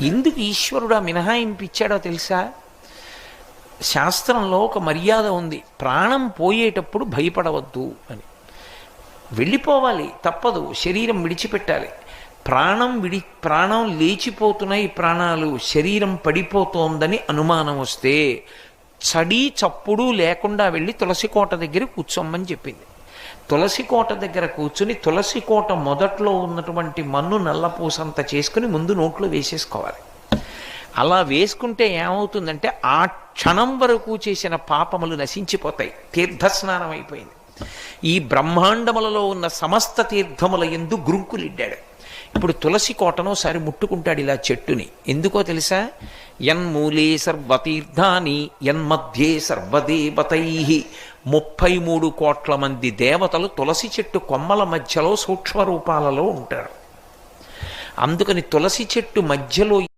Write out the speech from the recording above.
ఎందుకు ఈశ్వరుడు ఆ మినహాయింపు ఇచ్చాడో తెలుసా? శాస్త్రంలో ఒక మర్యాద ఉంది, ప్రాణం పోయేటప్పుడు భయపడవద్దు అని. వెళ్ళిపోవాలి, తప్పదు, శరీరం విడిచిపెట్టాలి. ప్రాణం లేచిపోతున్నాయి, ప్రాణాలు, శరీరం పడిపోతోందని అనుమానం వస్తే చడి చప్పుడు లేకుండా వెళ్ళి తులసికోట దగ్గర కూర్చోమని చెప్పింది. తులసికోట దగ్గర కూర్చుని తులసికోట మొదట్లో ఉన్నటువంటి మన్ను నల్లపూసంత చేసుకుని ముందు నోట్లో వేసేసుకోవాలి. అలా వేసుకుంటే ఏమవుతుందంటే ఆ క్షణం వరకు చేసిన పాపములు నశించిపోతాయి. తీర్థస్నానం అయిపోయింది. ఈ బ్రహ్మాండములలో ఉన్న సమస్త తీర్థముల యందు గురుంకులిడ్డాడు. ఇప్పుడు తులసి కోటను ఒకసారి ముట్టుకుంటాడు ఇలా చెట్టుని. ఎందుకో తెలుసా? యన్మూలే సర్వతీర్థాని యన్మధ్యే సర్వదేవతై. 33 కోట్ల మంది దేవతలు తులసి చెట్టు కొమ్మల మధ్యలో సూక్ష్మ రూపాలలో ఉంటారు. అందుకని తులసి చెట్టు మధ్యలో